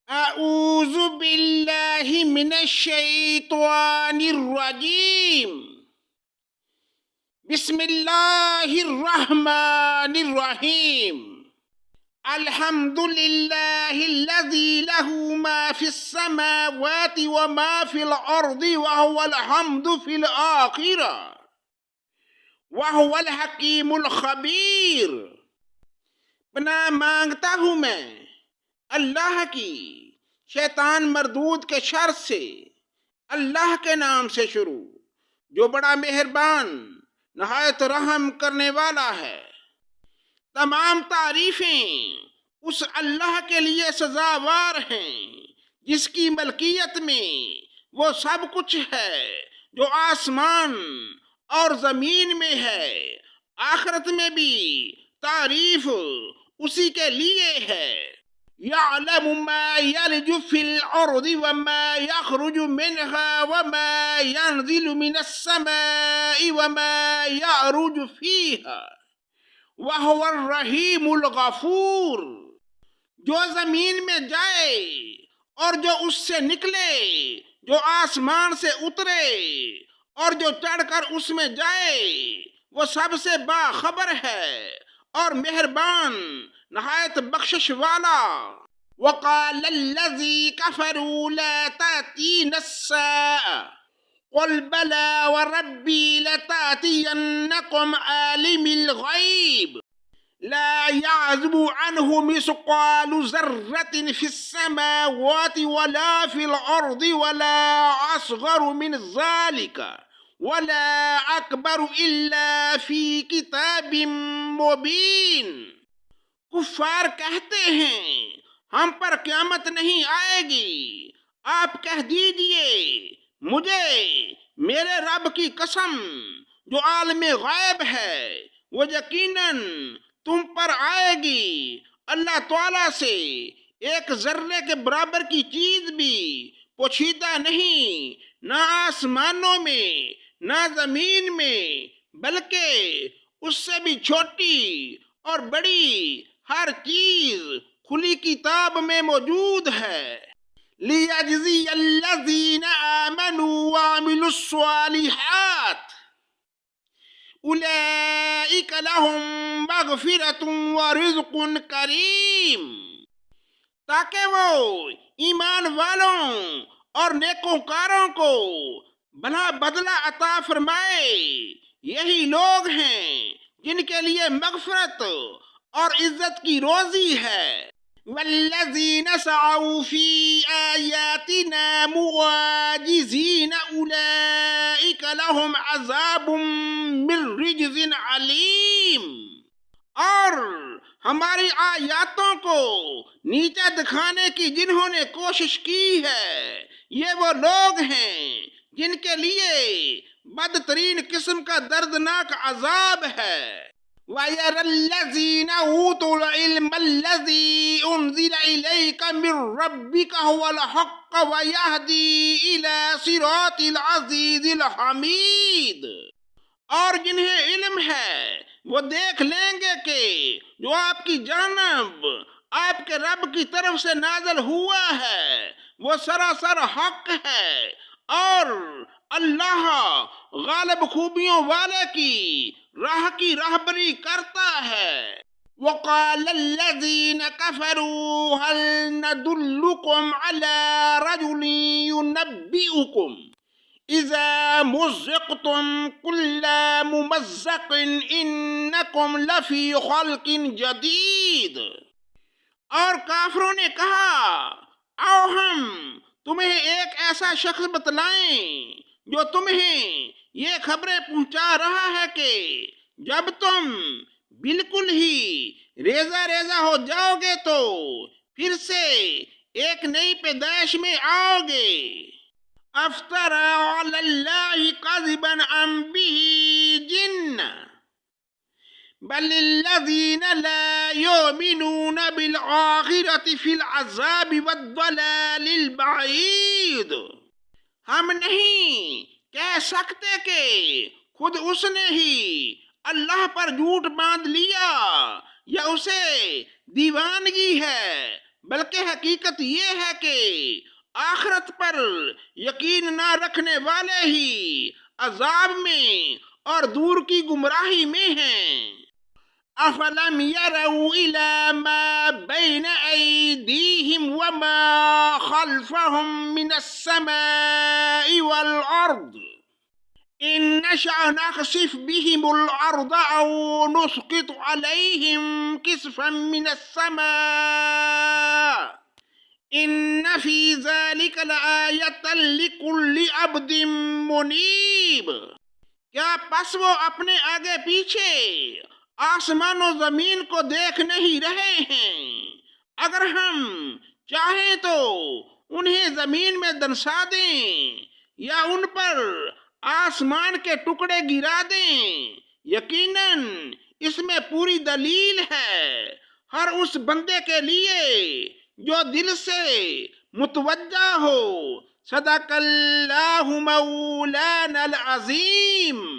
اعوذ باللہ من الشیطان الرجیم بسم اللہ الرحمن الرحیم الحمد للہ الذی لہ ما فی السماوات وما فی الارض وہو الحمد فی الآخرہ وہو الحکیم الخبیر۔ پناہ مانگتا ہوں میں اللہ کی شیطان مردود کے شر سے، اللہ کے نام سے شروع جو بڑا مہربان نہایت رحم کرنے والا ہے۔ تمام تعریفیں اس اللہ کے لیے سزاوار ہیں جس کی ملکیت میں وہ سب کچھ ہے جو آسمان اور زمین میں ہے۔ آخرت میں بھی تعریف اسی کے لیے ہے۔ يعلم ما يلج في الأرض وما يخرج منها وما ينزل من السماء وما يعرج فيها وهو الرحيم الغفور۔ جو زمین میں جائے اور جو اس سے نکلے، جو آسمان سے اترے اور جو چڑھ کر اس میں جائے، وہ سب سے باخبر ہے اور مہربان نہایت بخشش والا۔ وقال الذی کفروا لا تأتینا الساعة قل بلى وربی لتأتینکم عالم الغیب لا يعزب عنه مثقال ذرة في السماوات ولا في الأرض ولا أصغر من ذلك ولا أكبر إلا في كتاب مبين۔ کفار کہتے ہیں ہم پر قیامت نہیں آئے گی۔ آپ کہہ دیجئے مجھے میرے رب کی قسم جو عالم غیب ہے، وہ یقیناً تم پر آئے گی۔ اللہ تعالیٰ سے ایک ذرے کے برابر کی چیز بھی پوشیدہ نہیں، نہ آسمانوں میں نہ زمین میں، بلکہ اس سے بھی چھوٹی اور بڑی ہر چیز کھلی کتاب میں موجود ہے۔ لِيَجْزِيَ الَّذِينَ آمَنُوا وَعَمِلُوا الصَّالِحَاتِ أُولَئِكَ لَهُم مَّغْفِرَةٌ وَرِزْقٌ کریم، تاکہ وہ ایمان والوں اور نیکوکاروں کو بھلا بدلہ عطا فرمائے۔ یہی لوگ ہیں جن کے لیے مغفرت اور عزت کی روزی ہے۔ وَالَّذِينَ سَعَوْا فِي آيَاتِنَا مُعَاجِزِينَ أُولَئِكَ لَهُمْ عَذَابٌ مِّن رِّجْزٍ عَلِيمٌ۔ اور ہماری آیاتوں کو نیچا دکھانے کی جنہوں نے کوشش کی ہے، یہ وہ لوگ ہیں جن کے لیے بدترین قسم کا دردناک عذاب ہے۔ وَيَرَى الَّذِينَ أُوتُوا الْعِلْمَ الَّذِي أُنزِلَ إِلَيْكَ مِن رَّبِّكَ هُوَ الْحَقُّ وَيَهْدِي إِلَى صِرَاطِ الْعَزِيزِ الْحَمِيدِ۔ اور جنہیں علم ہے وہ دیکھ لیں گے کہ جو آپ کی جانب آپ کے رب کی طرف سے نازل ہوا ہے وہ سراسر حق ہے، اور اللہ غالب خوبیوں والے کی راہ کی راہبری کرتا ہے۔ وقال الذين كفروا هل ندلكم على رجل ينبئكم إذا مزقتم كل ممزق إنكم لفي خلق جديد۔ اور کافروں نے کہا آؤ ہم تمہیں ایک ایسا شخص بتلائیں جو تمہیں یہ خبریں پہنچا رہا ہے کہ جب تم بالکل ہی ریزہ ریزہ ہو جاؤ گے تو پھر سے ایک نئی پیدائش میں آؤ گے۔ افترى على الله كذبا ام به جنة بل الذين لا يؤمنون بالآخرة في العذاب والضلال البعيد۔ ہم نہیں کہہ سکتے کہ خود اس نے ہی اللہ پر جھوٹ باندھ لیا یا اسے دیوانگی ہے، بلکہ حقیقت یہ ہے کہ آخرت پر یقین نہ رکھنے والے ہی عذاب میں اور دور کی گمراہی میں ہیں۔ افلم يروا الى ما بين ايديهم وما خلفهم من السماء والارض ان نشأ نخسف بهم الارض او نسقط عليهم كسفا من السماء ان في ذلك لآية لكل عبد منيب۔ کیا پس وہ اپنے آگے پیچھے آسمان و زمین کو دیکھ نہیں رہے ہیں؟ اگر ہم چاہیں تو انہیں زمین میں دنسا دیں یا ان پر آسمان کے ٹکڑے گرا دیں، یقیناً اس میں پوری دلیل ہے ہر اس بندے کے لیے جو دل سے متوجہ ہو۔ صدق اللہ مولانا العظیم۔